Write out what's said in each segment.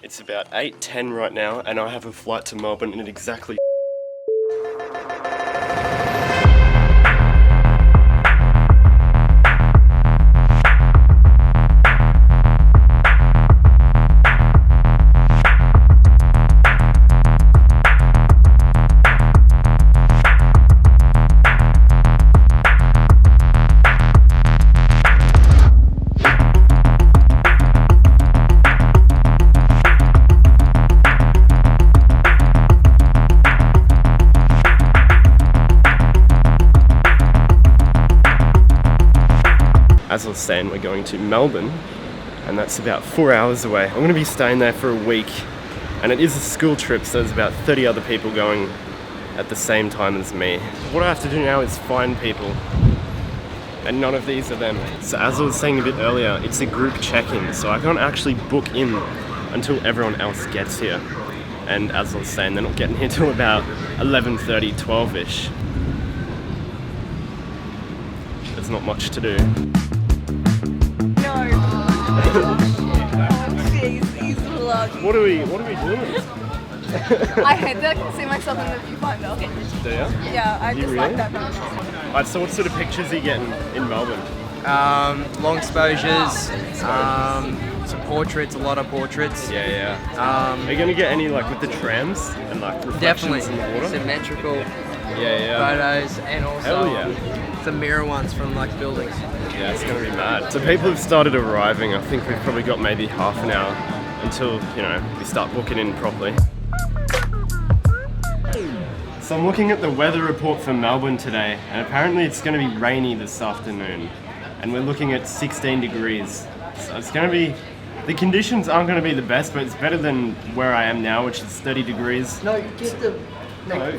It's about 8:10 right now, and I have a flight to Melbourne in exactly as I was saying, we're going to Melbourne, and that's about 4 hours away. I'm going to be staying there for a week, and it is a school trip, so there's about 30 other people going at the same time as me. What I have to do now is find people, and none of these are them. So as I was saying a bit earlier, it's a group check-in, so I can't actually book in until everyone else gets here. And as I was saying, they're not getting here till about 11:30, 12-ish. There's not much to do. What are we doing? I hate that I can see myself in the viewfinder. Do you? Yeah, I just like that. Alright, so what sort of pictures are you getting in Melbourne? Long exposures, some portraits, a lot of portraits. Yeah. Are you going to get any like with the trams and like reflections in the water? Symmetrical Yeah. photos, and also some mirror ones from like buildings. Yeah, it's going to be mad. So people have started arriving. I think we've probably got maybe half an hour until, you know, we start booking in properly. So I'm looking at the weather report for Melbourne today, and apparently it's going to be rainy this afternoon, and we're looking at 16 degrees. So it's going to be, the conditions aren't going to be the best, but it's better than where I am now, which is 30 degrees. No, you get the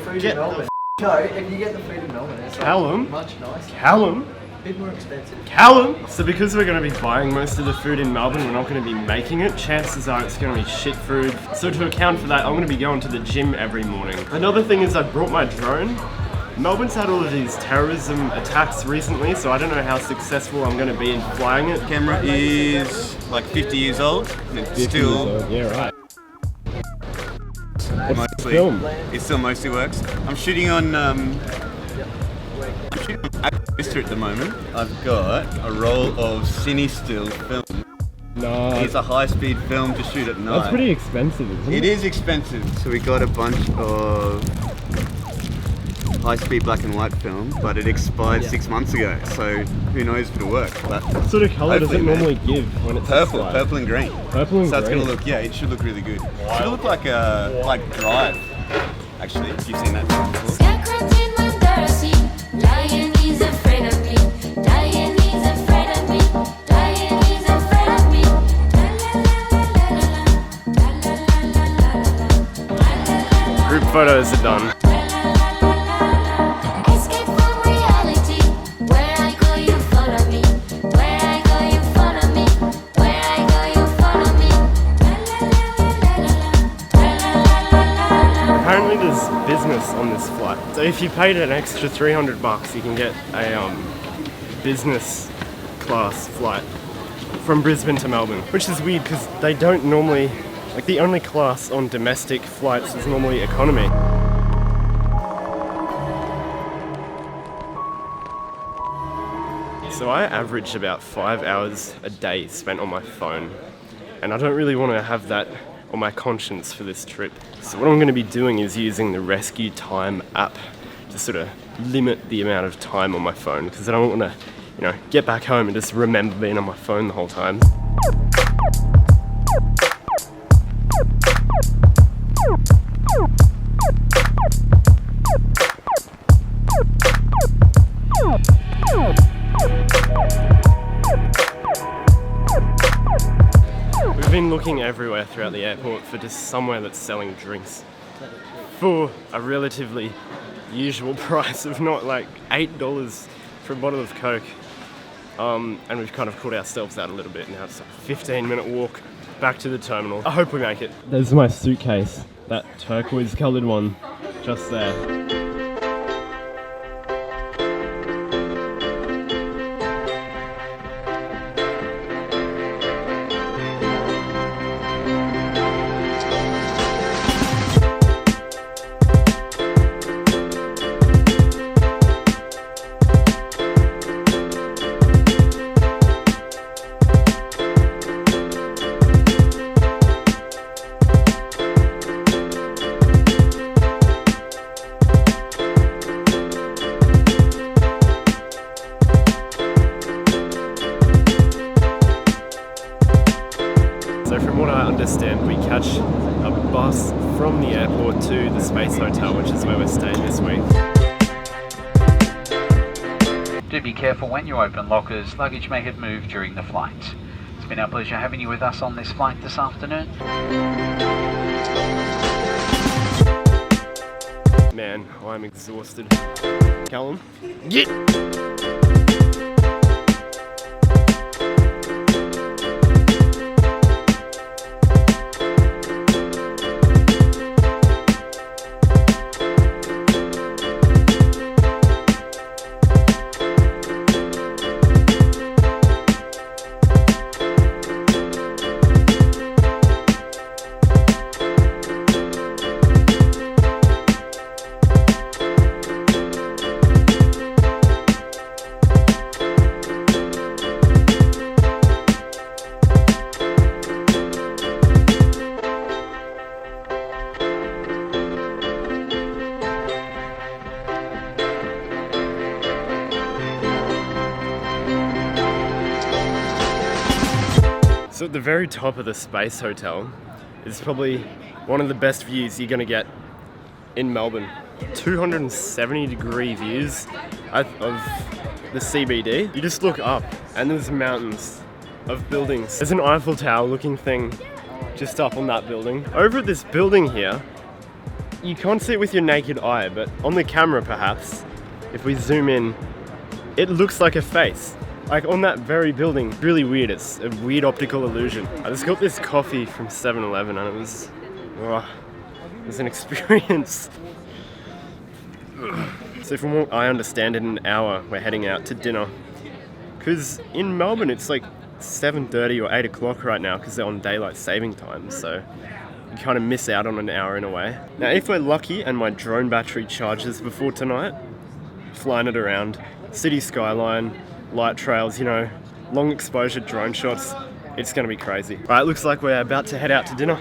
food in Melbourne. No, if you get the food in Melbourne, it's Callum? much nicer. Callum? A bit more expensive. Callum! So because we're going to be buying most of the food in Melbourne, we're not going to be making it. Chances are it's going to be shit food. So to account for that, I'm going to be going to the gym every morning. Another thing is I brought my drone. Melbourne's had all of these terrorism attacks recently, so I don't know how successful I'm going to be in flying it. Camera is like 50 years old, and it's still Yeah, right. mostly, film? it still mostly works. I'm shooting on Vista at the moment. I've got a roll of cine still film. No. It's a high-speed film to shoot at night. That's pretty expensive, isn't it? It is expensive. So we got a bunch of high-speed black and white film, but it expired 6 months ago. So who knows if it'll work? But What sort of colour does it hopefully, normally give when it's purple, slide? purple and green. Purple and So it's green. gonna look, it should look really good. Should look like Drive. Actually, if you've seen that film before. Group photos are done. Apparently there's business on this flight. So if you paid an extra $300, you can get a business class flight from Brisbane to Melbourne, which is weird because they don't normally, like the only class on domestic flights is normally economy. So I average about 5 hours a day spent on my phone, and I don't really want to have that on my conscience for this trip. So what I'm going to be doing is using the Rescue Time app to sort of limit the amount of time on my phone, because I don't want to, get back home and just remember being on my phone the whole time. We've been looking everywhere throughout the airport for just somewhere that's selling drinks for a relatively usual price of not like $8 for a bottle of Coke. And we've kind of caught ourselves out a little bit. Now it's a 15-minute walk back to the terminal. I hope we make it. There's my suitcase, that turquoise coloured one just there. from what I understand, we catch a bus from the airport to the Space Hotel, which is where we're staying this week. Do be careful when you open lockers. Luggage may have moved during the flight. It's been our pleasure having you with us on this flight this afternoon. Man, I'm exhausted. Callum? Get! So at the very top of the Space Hotel is probably one of the best views you're gonna get in Melbourne. 270-degree views of the CBD. You just look up and there's mountains of buildings. There's an Eiffel Tower looking thing just up on that building. Over at this building here, you can't see it with your naked eye, but on the camera perhaps, if we zoom in, it looks like a face. Like on that very building. Really weird, it's a weird optical illusion. I just got this coffee from 7-Eleven and it was an experience. So from what I understand, in an hour we're heading out to dinner. Because in Melbourne it's like 7:30 or 8 o'clock right now because they're on daylight saving time, so you kind of miss out on an hour in a way. Now if we're lucky and my drone battery charges before tonight, flying it around, city skyline, light trails, you know, long exposure drone shots, it's gonna be crazy. Right, looks like we're about to head out to dinner.